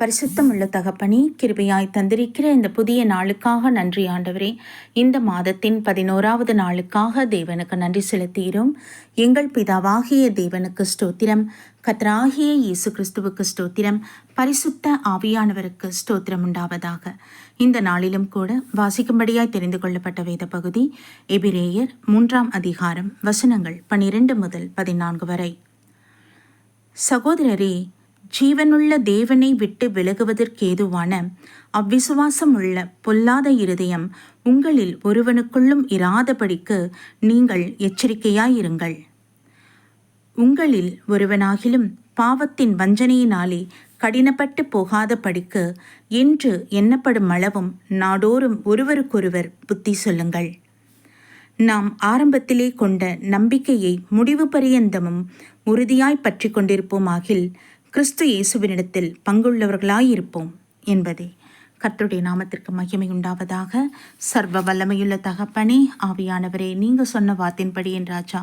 பரிசுத்தமுள்ள தகப்பனே, கிருபையாய் தந்திருக்கிற இந்த புதிய நாளுக்காக நன்றி ஆண்டவரே. இந்த மாதத்தின் 11வது நாளுக்காக தேவனுக்கு நன்றி செலுத்துகிறோம். எங்கள் பிதாவாகிய தேவனுக்கு ஸ்தோத்திரம், கர்த்தராகிய இயேசு கிறிஸ்துவுக்கு ஸ்தோத்திரம், பரிசுத்த ஆவியானவருக்கு ஸ்தோத்திரம் உண்டாவதாக. இந்த நாளிலும் கூட வாசிக்கும்படியாய் தெரிந்து கொள்ளப்பட்ட வேத பகுதி எபிரேயர் 3ஆம் அதிகாரம் வசனங்கள் 12 முதல் 14 வரை. சகோதரரே, ஜீவனுள்ள தேவனை விட்டு விலகுவதற்கேதுவான அவ்விசுவாசமுள்ள பொல்லாத இருதயம் உங்களில் ஒருவனுக்குள்ளும் இராதபடிக்கு நீங்கள் எச்சரிக்கையாயிருங்கள். உங்களில் ஒருவனாகிலும் பாவத்தின் வஞ்சனையினாலே கடினப்பட்டு போகாத படிக்கு என்று எண்ணப்படும் அளவும் நாடோறும் ஒருவருக்கொருவர் புத்தி சொல்லுங்கள். நாம் ஆரம்பத்திலே கொண்ட நம்பிக்கையை முடிவு பரியந்தமும் உறுதியாய் பற்றி கொண்டிருப்போமாகில் கிறிஸ்து இயேசுவினிடத்தில் பங்குள்ளவர்களாயிருப்போம் என்பதே. கர்த்தருடைய நாமத்திற்கு மகிமை உண்டாவதாக. சர்வ வல்லமையுள்ள தகப்பனே, ஆவியானவரே, நீங்க சொன்ன வார்த்தையின்படி என் ராஜா,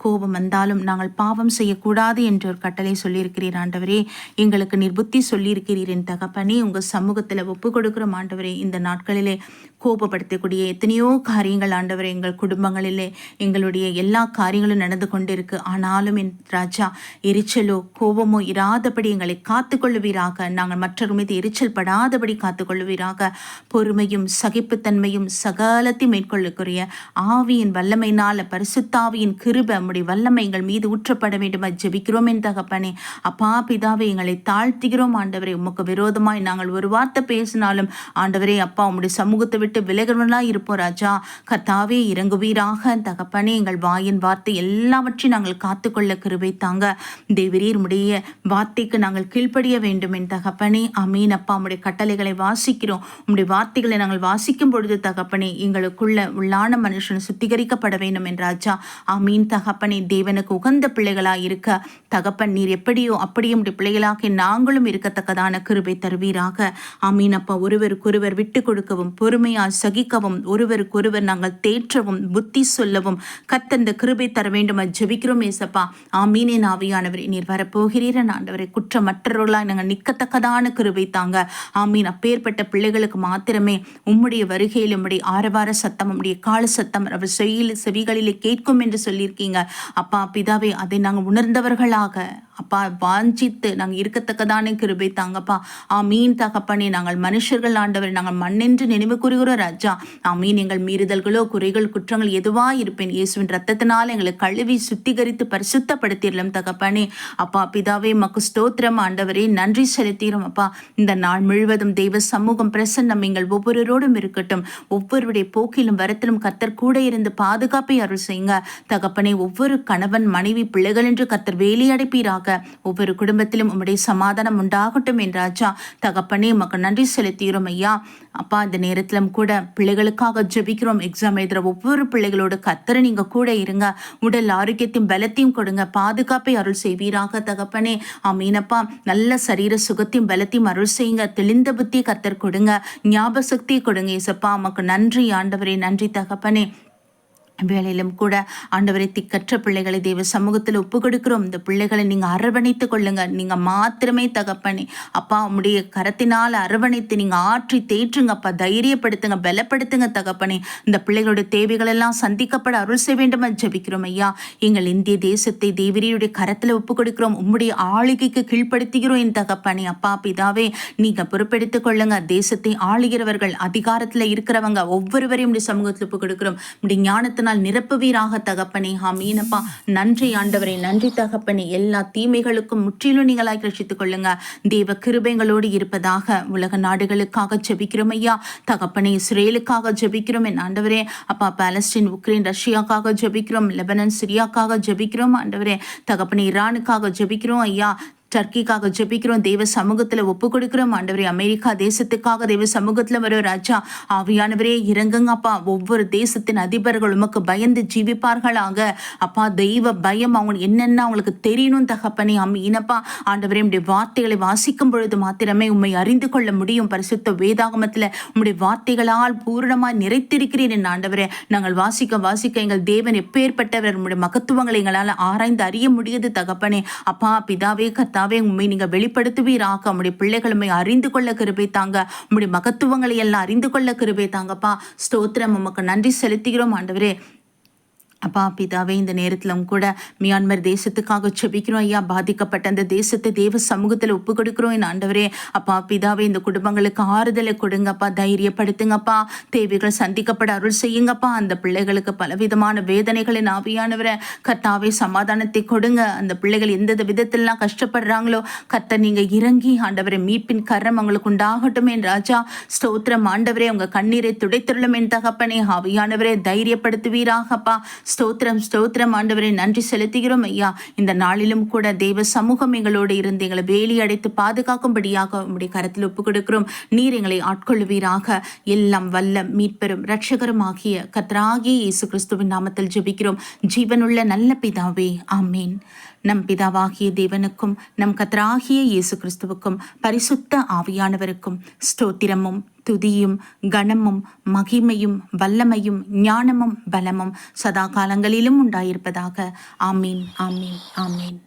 கோபம் வந்தாலும் நாங்கள் பாவம் செய்யக்கூடாது என்ற ஒரு கட்டளை சொல்லியிருக்கிறீர் ஆண்டவரே. எங்களுக்கு நிர்புத்தி சொல்லியிருக்கிறீர் என் தகப்பனே. உங்கள் சமூகத்தில் ஒப்பு கொடுக்குறோம் ஆண்டவரே. இந்த நாட்களிலே கோபப்படுத்தக்கூடிய எத்தனையோ காரியங்கள் ஆண்டவரே எங்கள் குடும்பங்களிலே எங்களுடைய எல்லா காரியங்களும் நடந்து கொண்டிருக்கு. ஆனாலும் என் ராஜா, எரிச்சலோ கோபமோ இராதபடி எங்களை காத்துக்கொள்ளுவீராக. நாங்கள் மற்றவர் மீது எரிச்சல் படாதபடி காத்துக்கொள்ளுவீராக. பொறுமையும் சகிப்புத்தன்மையும் சகலத்தை மேற்கொள்ளக்கூடிய ஆவியின் வல்லமையினால பரிசுத்தாவியின் கிருபை உம்முடைய வல்லமை எங்கள் மீது ஊற்றப்பட வேண்டும் ஜெபிக்கிறோம் என் தகப்பனே. அப்பா பிதாவே, எங்களை தாழ்த்துகிறோம் ஆண்டவரே. உமக்கு விரோதமாய் நாங்கள் ஒரு வார்த்தை பேசினாலும் ஆண்டவரே அப்பா, உம்முடைய சமூகத்தை விட்டு விலகிறவர்களாய் இருப்போம் ராஜா. கர்த்தாவே, இறங்குவீராக தகப்பனே. எங்கள் வாயின் வார்த்தை எல்லாவற்றையும் நாங்கள் காத்துக்கொள்ள கிருபை தாங்க தேவரீர். உம்முடைய வார்த்தைக்கு நாங்கள் கீழ்ப்படிய வேண்டும் என் தகப்பனே. அமீன் அப்பா. உம்முடைய கட்டளைகளை வாசிக்கிறோம். உம்முடைய வார்த்தைகளை நாங்கள் வாசிக்கும் பொழுது தகப்பனே, எங்களுக்குள்ள உள்ளான மனுஷன் சுத்திகரிக்கப்பட வேண்டும் என் ராஜா. அமீன் தகப்பனே. தேவனுக்கு உகந்த பிள்ளைகளாய் இருக்க தகப்பன் நீர் எப்படியோ அப்படியே உடைய பிள்ளைகளாக நாங்களும் இருக்கத்தக்கதான கிருபை தருவீராக. ஆமீன் அப்பா. ஒருவருக்கொருவர் விட்டு கொடுக்கவும் பொறுமையால் சகிக்கவும் ஒருவருக்கொருவர் நாங்கள் தேற்றவும் புத்தி சொல்லவும் கர்த்தர் கிருபை தர வேண்டும் ஜெபிக்கிறோம் ஏசப்பா. ஆமீனே. ஆவியானவரே, நீர் வரப்போகிறீர் ஆண்டவரை. குற்றமற்றவர்களாய் நாங்கள் நிற்கத்தக்கதான கிருபை தாங்க. ஆமீன். அப்பேற்பட்ட பிள்ளைகளுக்கு மாத்திரமே உம்முடைய வருகையில் உம்முடைய ஆரவார சத்தம் உம்முடைய கால சத்தம் அவர் செவிகளிலே கேட்கும் என்று சொல்லியிருக்கீங்க அப்பா பிதாவே. அதை நாங்கள் உணர்ந்தவர்களாக அப்பா வாஞ்சித்து நாங்கள் இருக்கத்தக்கதான கிருபை தாங்கப்பா. ஆமீன் தகப்பனே. நாங்கள் மனுஷர்கள் ஆண்டவர், நாங்கள் மண்ணென்று நினைவு கூறுகிறோம் ராஜா. ஆமீன். எங்கள் மீறுதல்களோ குறைகள் குற்றங்கள் எதுவா இருப்பேன் இயேசுவின் ரத்தத்தினால் எங்களை கழுவி சுத்திகரித்து பரிசுத்தப்படுத்திடலாம் தகப்பனே. அப்பா பிதாவே, மக்கு ஸ்தோத்திரம் ஆண்டவரே. நன்றி செலுத்திடும் அப்பா. இந்த நாள் முழுவதும் தெய்வ சமூகம் பிரசன்னம் எங்கள் ஒவ்வொருவரோடும் இருக்கட்டும். ஒவ்வொருடைய போக்கிலும் வரத்திலும் கர்த்தர் கூட இருந்து பாதுகாப்பை அருள் செய்யுங்க தகப்பனே. ஒவ்வொரு கணவன் மனைவி பிள்ளைகள் என்று கர்த்தர் வேலையடைப்பீராக. ஒவ்வொரு குடும்பத்திலும் உம்முடைய சமாதானம் உண்டாகட்டும் என்றாச்சா தகப்பனே. உமக்கு நன்றி செலுத்துகிறோம் ஐயா. அப்பா, இந்த நேரத்திலும் கூட பிள்ளைகளுக்காக ஜெபிக்கிறோம். எக்ஸாம் எழுதுற ஒவ்வொரு பிள்ளைகளோட கர்த்தரை நீங்க கூட இருங்க. உடல் ஆரோக்கியத்தையும் பலத்தையும் கொடுங்க. பாதுகாப்பை அருள் செய்வீராக தகப்பனே. ஆமீனப்பா. நல்ல சரீர சுகத்தையும் பலத்தையும் அருள் செய்யுங்க. தெளிந்த புத்தியை கர்த்தர் கொடுங்க. ஞாபக சக்தியை கொடுங்க ஏசப்பா. உமக்கு நன்றி ஆண்டவரே. நன்றி தகப்பனே. வேலையிலும் கூட ஆண்டவரை திக்கற்ற பிள்ளைகளை தேவ சமூகத்தில் ஒப்பு கொடுக்கிறோம். இந்த பிள்ளைகளை நீங்கள் அரவணைத்து கொள்ளுங்க. நீங்கள் மாத்திரமே தகப்பனே அப்பா. உம்முடைய கரத்தினால் அரவணைத்து நீங்கள் ஆற்றி தேற்றுங்க அப்பா. தைரியப்படுத்துங்க, பலப்படுத்துங்க தகப்பனே. இந்த பிள்ளைகளுடைய தேவைகள் எல்லாம் சந்திக்கப்பட அருள் செய்ய வேண்டும் ஜெபிக்கிறோம் ஐயா. எங்கள் இந்திய தேசத்தை தேவரீருடைய கரத்தில் ஒப்பு கொடுக்கிறோம். உம்முடைய ஆளுகைக்கு கீழ்ப்படுத்துகிறோம் என் தகப்பனே. அப்பா பிதாவே, நீங்க பொறுப்பெடுத்துக் கொள்ளுங்க. தேசத்தை ஆளுகிறவர்கள், அதிகாரத்தில் இருக்கிறவங்க ஒவ்வொருவரையும் உடைய சமூகத்தில் ஒப்பு கொடுக்கிறோம். உடைய ஞானத்தினால் நிரப்புவீராக தகப்பனே. ஆமீனப்பா. நன்றி ஆண்டவரே. நன்றி தகப்பனே. எல்லா தீமைகளுக்கும் முற்றிலும் நீங்களாய் ரட்சித்துக் கொள்ளுங்க. தேவ கிருபைகளோடு இருப்பதாக. உலக நாடுகளுக்காக ஜெபிக்கிறோம் ஐயா தகப்பனே. இஸ்ரேலுக்காக ஜெபிக்கிறோம் என் ஆண்டவரே. அப்பா, பாலஸ்தீன், உக்ரைன், ரஷ்யாக்காக ஜெபிக்கிறோம். லெபனன், சிரியாக்காக ஜெபிக்கிறோம் ஆண்டவரே. தகப்பனே, ஈரானுக்காக ஜெபிக்கிறோம் ஐயா. டர்க்கிக்காக ஜெபிக்கிறோம். தெய்வ சமூகத்தில் ஒப்பு கொடுக்கிறோம் ஆண்டவரே. அமெரிக்கா தேசத்துக்காக தெய்வ சமூகத்தில் வரும் ராஜா. ஆவியானவரே இறங்குங்கப்பா. ஒவ்வொரு தேசத்தின் அதிபர்கள் உமக்கு பயந்து ஜீவிப்பார்களாக அப்பா. தெய்வ பயம் அவங்க என்னென்ன அவங்களுக்கு தெரியணும் தகப்பனே. அம்மீனப்பா ஆண்டவரே, உம்முடைய வார்த்தைகளை வாசிக்கும் பொழுது மாத்திரமே உம்மை அறிந்து கொள்ள முடியும். பரிசுத்த வேதாகமத்தில் உம்முடைய வார்த்தைகளால் பூரணமாய் நிறைத்திருக்கிறேன் என் ஆண்டவரே. நாங்கள் வாசிக்க வாசிக்க எங்கள் தேவன் எப்பேற்பட்டவர், உம்முடைய மகத்துவங்களை எங்களால் ஆராய்ந்து அறிய முடியுது தகப்பனே. அப்பா பிதாவே கர்த்தா கர்த்தாவே உண்மை நீங்க வெளிப்படுத்துவீராக. உம்முடைய பிள்ளைகளுமை அறிந்து கொள்ள கிருபை தாங்க. உம்முடைய மகத்துவங்களை எல்லாம் அறிந்து கொள்ள கிருபை தாங்கப்பா. ஸ்தோத்திரம், உமக்கு நன்றி செலுத்துகிறோம் ஆண்டவரே. அப்பா பிதாவே, இந்த நேரத்திலும் கூட மியான்மர் தேசத்துக்காக செபிக்கிறோம் ஐயா. பாதிக்கப்பட்ட அந்த தேசத்தை தேவ சமூகத்தில் ஒப்பு கொடுக்கிறோம் என் ஆண்டவரே. அப்பா பிதாவே, இந்த குடும்பங்களுக்கு ஆறுதலை கொடுங்கப்பா, தைரியப்படுத்துங்கப்பா, தேவைகள் சந்திக்கப்பட அருள் செய்யுங்கப்பா. அந்த பிள்ளைகளுக்கு பலவிதமான வேதனைகளின் ஆவியானவரை கர்த்தாவே சமாதானத்தை கொடுங்க. அந்த பிள்ளைகள் எந்த விதத்திலாம் கஷ்டப்படுறாங்களோ கர்த்தர் நீங்க இறங்கி ஆண்டவரை மீட்பின் கரம் அவங்களுக்கு உண்டாகட்டும் என் ராஜா. ஸ்தோத்திரம் ஆண்டவரே, உங்க கண்ணீரை துடைத்தருளும் என் தகப்பனே. ஆவியானவரே தைரியப்படுத்துவீராகப்பா. ஸ்தோத்திரம் ஸ்தோத்திரம் ஆண்டவரே, நன்றி செலுத்துகிறோம் ஐயா. இந்த நாளிலும் கூட தேவ சமூகம் எங்களோடு இருந்து எங்களை வேலி அடைத்து பாதுகாக்கும்படியாக உம்முடைய கரத்தில் ஒப்புக் கொடுக்கிறோம். நீர் எங்களை ஆட்கொள்வீராக. எல்லாம் வல்ல மீட்பெரும் இரட்சகரும் ஆகிய கர்த்தராகிய இயேசு கிறிஸ்துவின் நாமத்தில் ஜெபிக்கிறோம் ஜீவனுள்ள நல்ல பிதாவே, ஆமேன். நம் பிதாவாகிய தேவனுக்கும் நம் கர்த்தராகிய இயேசு கிறிஸ்துவுக்கும் பரிசுத்த ஆவியானவருக்கும் ஸ்தோத்திரமும் துதியும் கனமும் மகிமையும் வல்லமையும் ஞானமும் பலமும் சதா காலங்களிலும் உண்டாயிருப்பதாக. ஆமீன், ஆமீன், ஆமீன்.